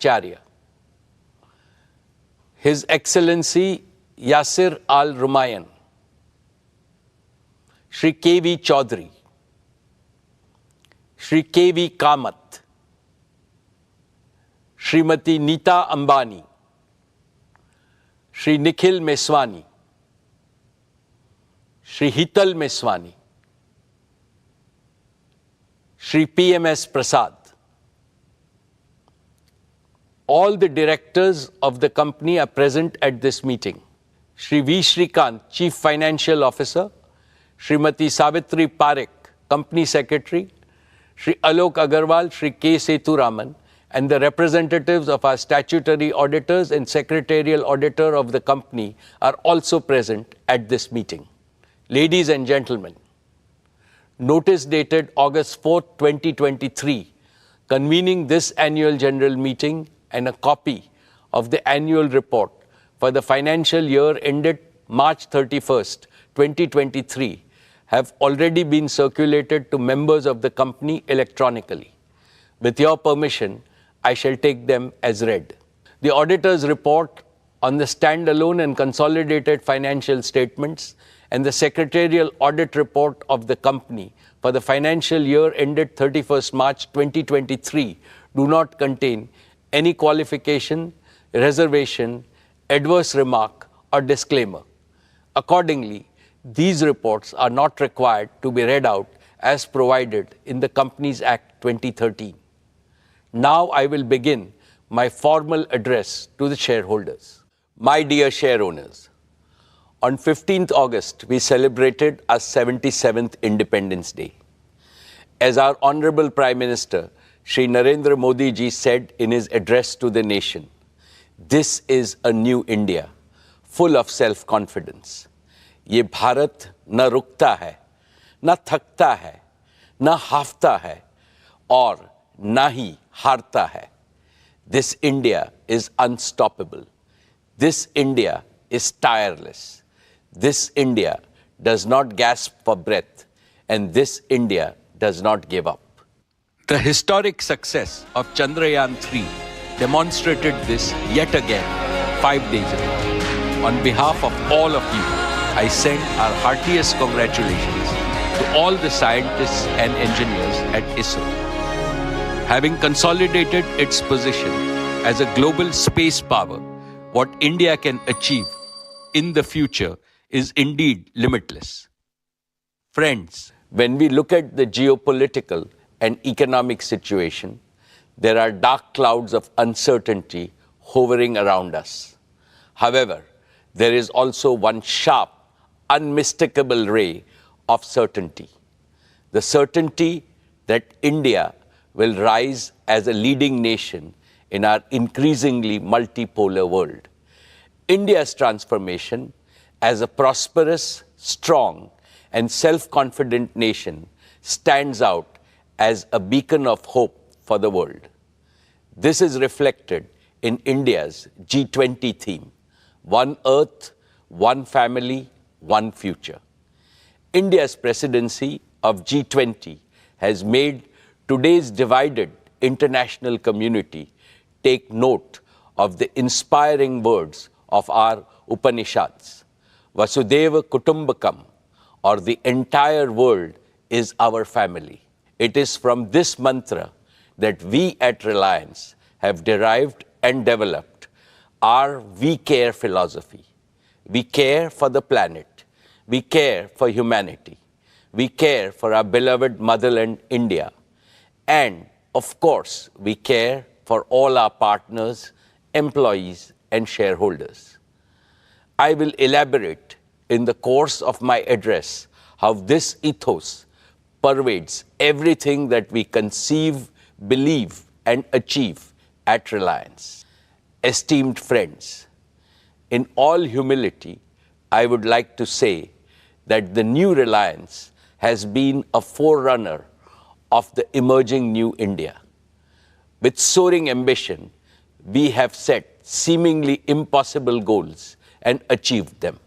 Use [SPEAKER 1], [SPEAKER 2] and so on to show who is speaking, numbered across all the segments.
[SPEAKER 1] Acharya, His Excellency Yasir Al Rumayyan, Shri K.V. Chaudhary, Shri K.V. Kamath, Srimati Neeta Ambani, Shri Nikhil Meswani, Shri Hital Meswani, Shri P.M.S. Prasad. All the directors of the company are present at this meeting. Shri V. Shrikant, Chief Financial Officer, Srimati Savitri Parekh, Company Secretary, Shri Alok Agarwal, Shri K. Sethuraman, and the representatives of our statutory auditors and secretarial auditor of the company are also present at this meeting. Ladies and gentlemen, notice dated August 4, 2023, convening this annual general meeting and a copy of the annual report for the financial year ended March 31st, 2023, have already been circulated to members of the company electronically. With your permission, I shall take them as read. The auditor's report on the standalone and consolidated financial statements and the secretarial audit report of the company for the financial year ended 31st March 2023 do not contain any qualification, reservation, adverse remark, or disclaimer. Accordingly, these reports are not required to be read out as provided in the Companies Act 2013. Now I will begin my formal address to the shareholders. My dear share owners, on 15th August, we celebrated our 77th Independence Day. As our Honorable Prime Minister, Shri Narendra Modi ji said in his address to the nation, this is a new India, full of self-confidence. ये भारत न रुकता है, न थकता है, न हाफता है, और न ही हारता है. This India is unstoppable. This India is tireless. This India does not gasp for breath, and this India does not give up. The historic success of Chandrayaan-3 demonstrated this yet again 5 days ago. On behalf of all of you, I send our heartiest congratulations to all the scientists and engineers at ISRO. Having consolidated its position as a global space power, what India can achieve in the future is indeed limitless. Friends, when we look at the geopolitical and economic situation, there are dark clouds of uncertainty hovering around us. However, there is also one sharp, unmistakable ray of certainty. The certainty that India will rise as a leading nation in our increasingly multipolar world. India's transformation as a prosperous, strong, and self-confident nation stands out as a beacon of hope for the world. This is reflected in India's G20 theme, One Earth, One Family, One Future. India's presidency of G20 has made today's divided international community take note of the inspiring words of our Upanishads. Vasudeva Kutumbakam, or the entire world is our family. It is from this mantra that we at Reliance have derived and developed our We Care philosophy. We care for the planet. We care for humanity. We care for our beloved motherland, India. And, of course, we care for all our partners, employees, and shareholders. I will elaborate in the course of my address how this ethos pervades everything that we conceive, believe, and achieve at Reliance. Esteemed friends, in all humility, I would like to say that the new Reliance has been a forerunner of the emerging new India. With soaring ambition, we have set seemingly impossible goals and achieved them.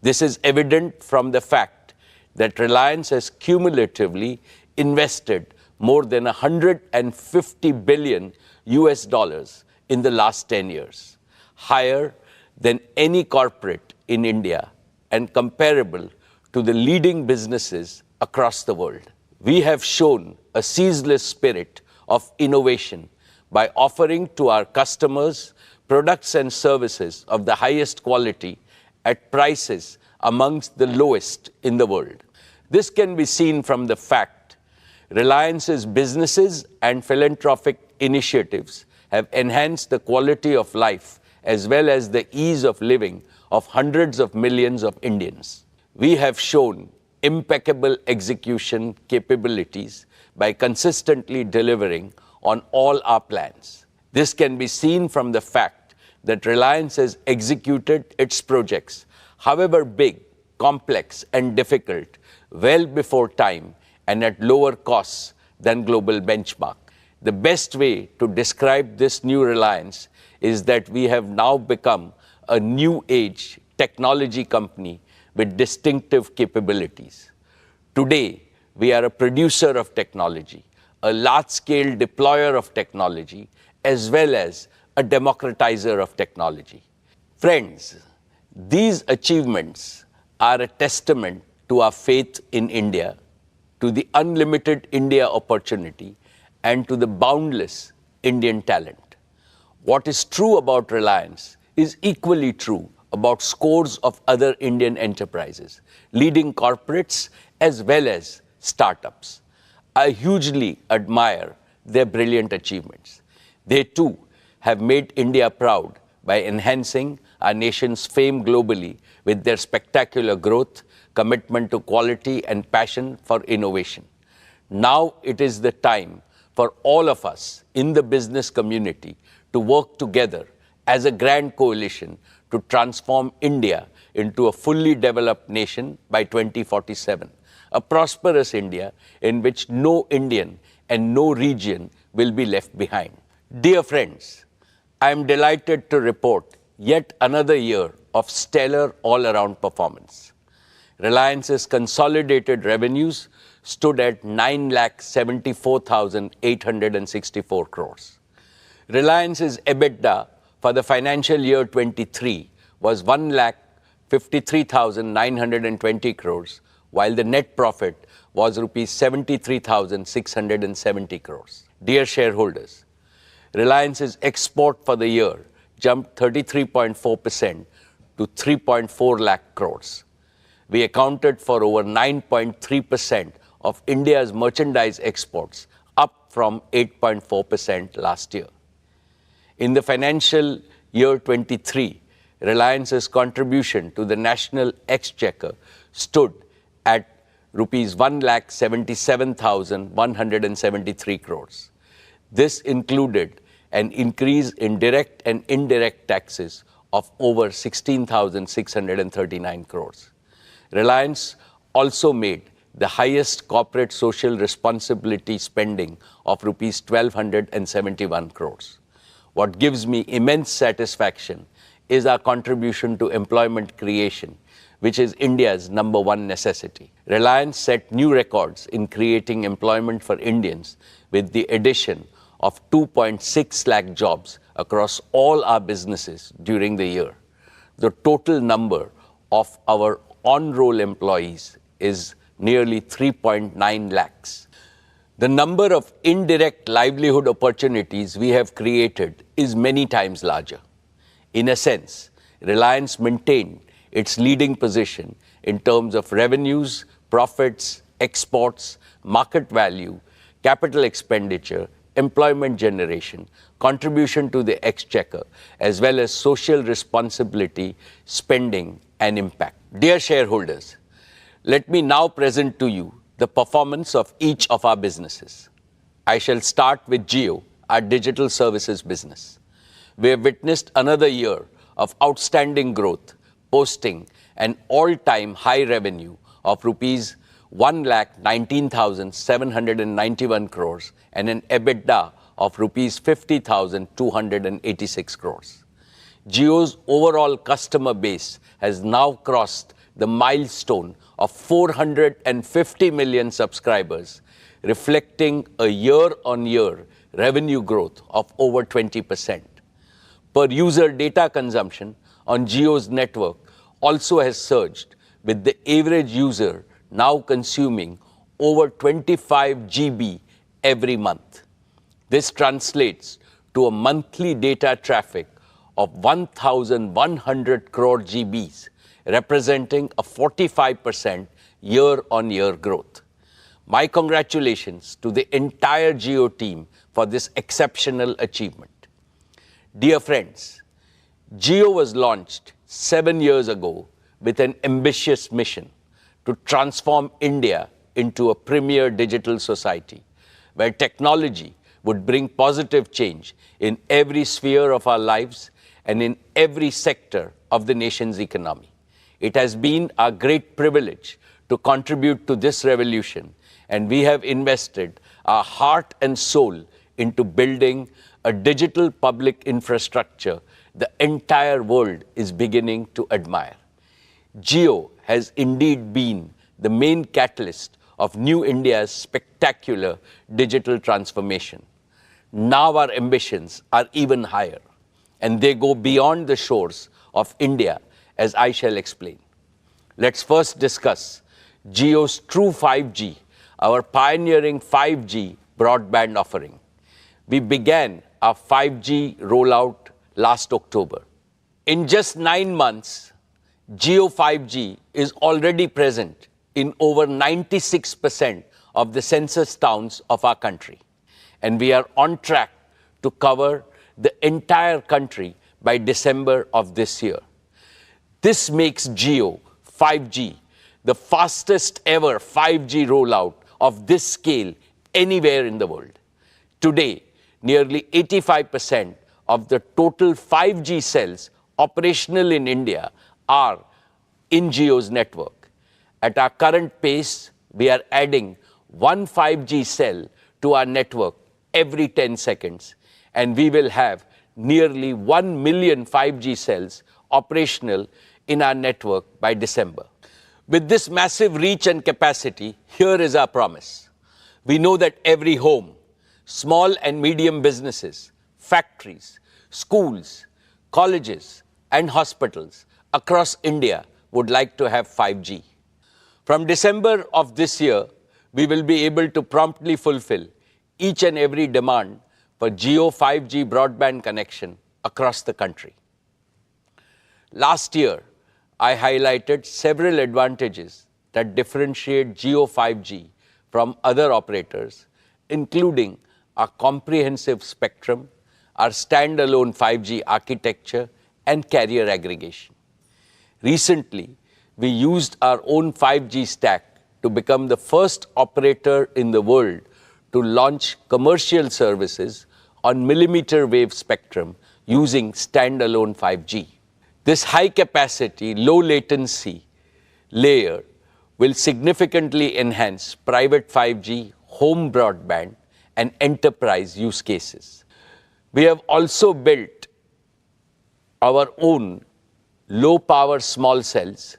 [SPEAKER 1] This is evident from the fact that Reliance has cumulatively invested more than $150 billion in the last 10 years, higher than any corporate in India and comparable to the leading businesses across the world. We have shown a ceaseless spirit of innovation by offering to our customers products and services of the highest quality at prices amongst the lowest in the world. This can be seen from the fact Reliance's businesses and philanthropic initiatives have enhanced the quality of life as well as the ease of living of hundreds of millions of Indians. We have shown impeccable execution capabilities by consistently delivering on all our plans. This can be seen from the fact that Reliance has executed its projects, however big, complex, and difficult, well before time and at lower costs than global benchmark. The best way to describe this new Reliance is that we have now become a new age technology company with distinctive capabilities. Today, we are a producer of technology, a large-scale deployer of technology, as well as a democratizer of technology. Friends, these achievements are a testament to our faith in India, to the unlimited India opportunity, and to the boundless Indian talent. What is true about Reliance is equally true about scores of other Indian enterprises, leading corporates as well as startups. I hugely admire their brilliant achievements. They too have made India proud by enhancing our nation's fame globally with their spectacular growth, commitment to quality, and passion for innovation. Now it is the time for all of us in the business community to work together as a grand coalition to transform India into a fully developed nation by 2047, a prosperous India in which no Indian and no region will be left behind. Dear friends, I am delighted to report yet another year of stellar all-around performance. Reliance's consolidated revenues stood at 9,74,864 crores. Reliance's EBITDA for the financial year 23 was 1,53,920 crores, while the net profit was rupees 73,670 crores. Dear shareholders, Reliance's export for the year jumped 33.4% to 3.4 lakh crores. We accounted for over 9.3% of India's merchandise exports, up from 8.4% last year. In the financial year 23, Reliance's contribution to the national exchequer stood at rupees 1,77,173 crores. This included an increase in direct and indirect taxes of over 16,639 crores. Reliance also made the highest corporate social responsibility spending of rupees 1,271 crores. What gives me immense satisfaction is our contribution to employment creation, which is India's #1 necessity. Reliance set new records in creating employment for Indians with the addition of 2.6 lakh jobs across all our businesses during the year. The total number of our on-roll employees is nearly 3.9 lakhs. The number of indirect livelihood opportunities we have created is many times larger. In a sense, Reliance maintained its leading position in terms of revenues, profits, exports, market value, capital expenditure, employment generation, contribution to the exchequer, as well as social responsibility, spending, and impact. Dear shareholders, let me now present to you the performance of each of our businesses. I shall start with Jio, our digital services business. We have witnessed another year of outstanding growth, posting an all-time high revenue of rupees 1,19,791 crores and an EBITDA of rupees 50,286 crores. Jio's overall customer base has now crossed the milestone of 450 million subscribers, reflecting a year-on-year revenue growth of over 20%. Per user data consumption on Jio's network also has surged, with the average user now consuming over 25 GB every month. This translates to a monthly data traffic of 1,100 crore GBs, representing a 45% year-on-year growth. My congratulations to the entire Jio team for this exceptional achievement. Dear friends, Jio was launched 7 years ago with an ambitious mission to transform India into a premier digital society, where technology would bring positive change in every sphere of our lives and in every sector of the nation's economy. It has been our great privilege to contribute to this revolution, and we have invested our heart and soul into building a digital public infrastructure the entire world is beginning to admire. Jio has indeed been the main catalyst of New India's spectacular digital transformation. Now our ambitions are even higher, and they go beyond the shores of India, as I shall explain. Let's first discuss Jio's True 5G, our pioneering 5G broadband offering. We began our 5G rollout last October. In just 9 months, Jio 5G is already present in over 96% of the census towns of our country, and we are on track to cover the entire country by December of this year. This makes Jio 5G the fastest ever 5G rollout of this scale anywhere in the world. Today, nearly 85% of the total 5G cells operational in India are in Jio's network. At our current pace, we are adding one 5G cell to our network every 10 seconds, and we will have nearly 1 million 5G cells operational in our network by December. With this massive reach and capacity, here is our promise. We know that every home, small and medium businesses, factories, schools, colleges, and hospitals across India would like to have 5G. From December of this year, we will be able to promptly fulfill each and every demand for Jio 5G broadband connection across the country. Last year, I highlighted several advantages that differentiate Jio 5G from other operators, including our comprehensive spectrum, our standalone 5G architecture, and carrier aggregation. Recently, we used our own 5G stack to become the first operator in the world to launch commercial services on millimeter wave spectrum using standalone 5G. This high-capacity, low-latency layer will significantly enhance private 5G, home broadband, and enterprise use cases. We have also built our own low-power small cells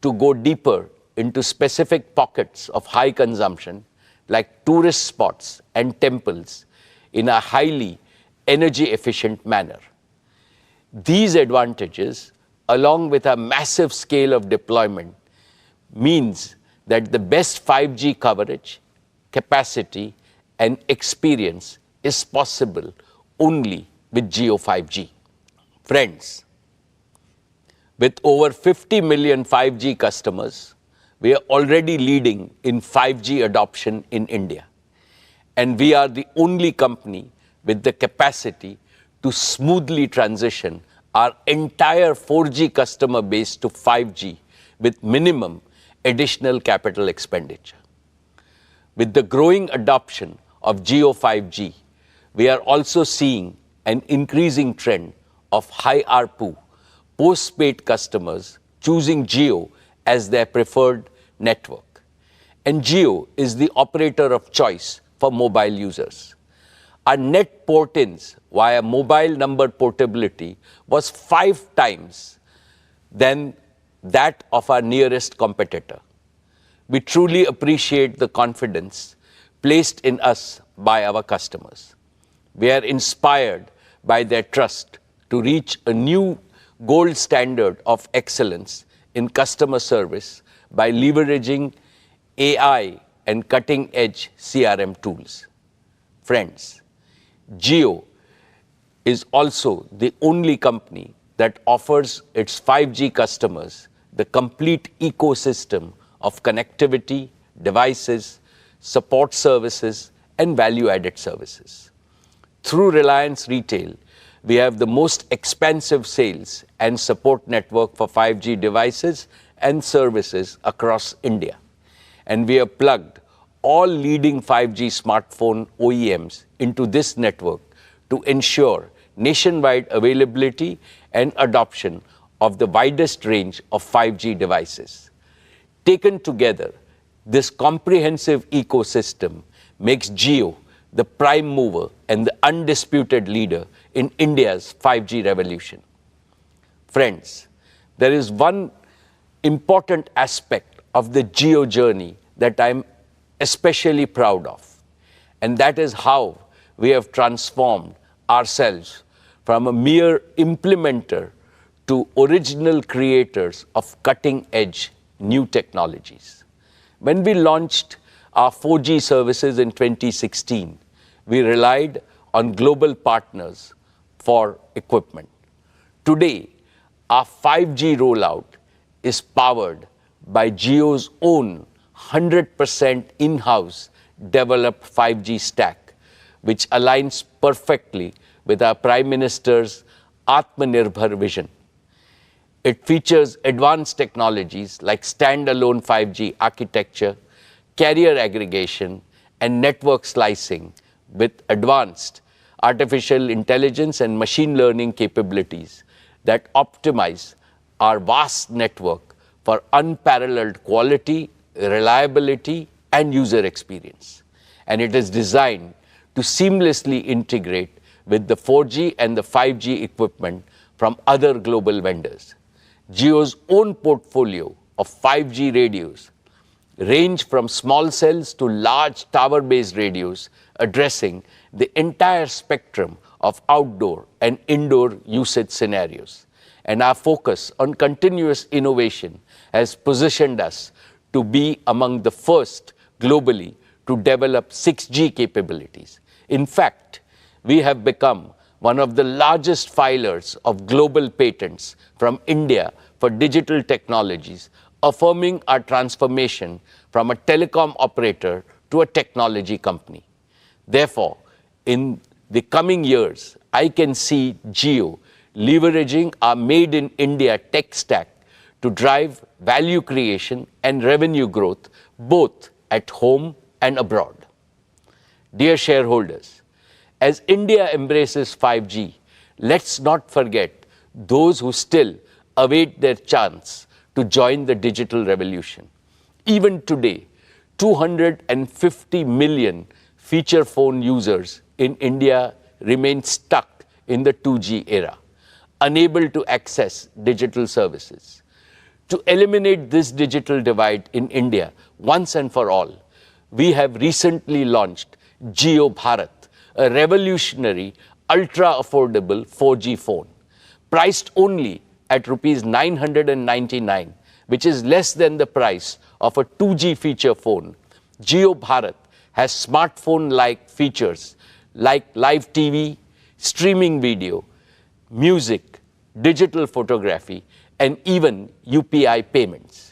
[SPEAKER 1] to go deeper into specific pockets of high consumption, like tourist spots and temples, in a highly energy-efficient manner. These advantages, along with a massive scale of deployment, means that the best 5G coverage, capacity, and experience is possible only with Jio 5G. Friends, with over 50 million 5G customers, we are already leading in 5G adoption in India. And we are the only company with the capacity to smoothly transition our entire 4G customer base to 5G with minimum additional capital expenditure. With the growing adoption of Jio 5G, we are also seeing an increasing trend of high ARPU, post-paid customers choosing Jio as their preferred network. And Jio is the operator of choice for mobile users. Our net port-ins via mobile number portability was 5 times than that of our nearest competitor. We truly appreciate the confidence placed in us by our customers. We are inspired by their trust to reach a new gold standard of excellence in customer service by leveraging AI and cutting-edge CRM tools. Friends, Jio is also the only company that offers its 5G customers the complete ecosystem of connectivity, devices, support services, and value-added services. Through Reliance Retail, we have the most expansive sales and support network for 5G devices and services across India. And we have plugged all leading 5G smartphone OEMs into this network to ensure nationwide availability and adoption of the widest range of 5G devices. Taken together, this comprehensive ecosystem makes Jio the prime mover and the undisputed leader in India's 5G revolution. Friends, there is one important aspect of the Jio journey that I'm especially proud of, and that is how we have transformed ourselves from a mere implementer to original creators of cutting-edge new technologies. When we launched our 4G services in 2016, we relied on global partners for equipment. Today, our 5G rollout is powered by Jio's own 100% in-house developed 5G stack, which aligns perfectly with our Prime Minister's Atmanirbhar vision. It features advanced technologies like standalone 5G architecture, carrier aggregation, and network slicing with advanced artificial intelligence and machine learning capabilities that optimize our vast network for unparalleled quality, reliability, and user experience. And it is designed to seamlessly integrate with the 4G and the 5G equipment from other global vendors. Jio's own portfolio of 5G radios range from small cells to large tower-based radios addressing the entire spectrum of outdoor and indoor usage scenarios. And our focus on continuous innovation has positioned us to be among the first globally to develop 6G capabilities. In fact, we have become one of the largest filers of global patents from India for digital technologies, affirming our transformation from a telecom operator to a technology company. Therefore, in the coming years, I can see Jio leveraging our Made in India tech stack to drive value creation and revenue growth both at home and abroad. Dear shareholders, as India embraces 5G, let's not forget those who still await their chance to join the digital revolution. Even today, 250 million feature phone users in India remain stuck in the 2G era, unable to access digital services. To eliminate this digital divide in India once and for all, we have recently launched Jio Bharat, a revolutionary, ultra-affordable 4G phone, priced only at Rs 999, which is less than the price of a 2G feature phone. Jio Bharat has smartphone-like features like live TV, streaming video, music, digital photography, and even UPI payments.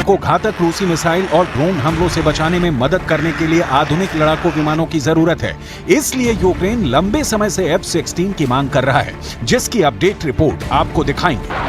[SPEAKER 2] को घातक रूसी missile और drone हमलों से बचाने में मदद करने के लिए आधुनिक लड़ाकू विमानों की जरूरत है। इसलिए यूक्रेन लंबे समय से F-16 की मांग कर रहा है, जिसकी अपडेट रिपोर्ट आपको दिखाएंगे।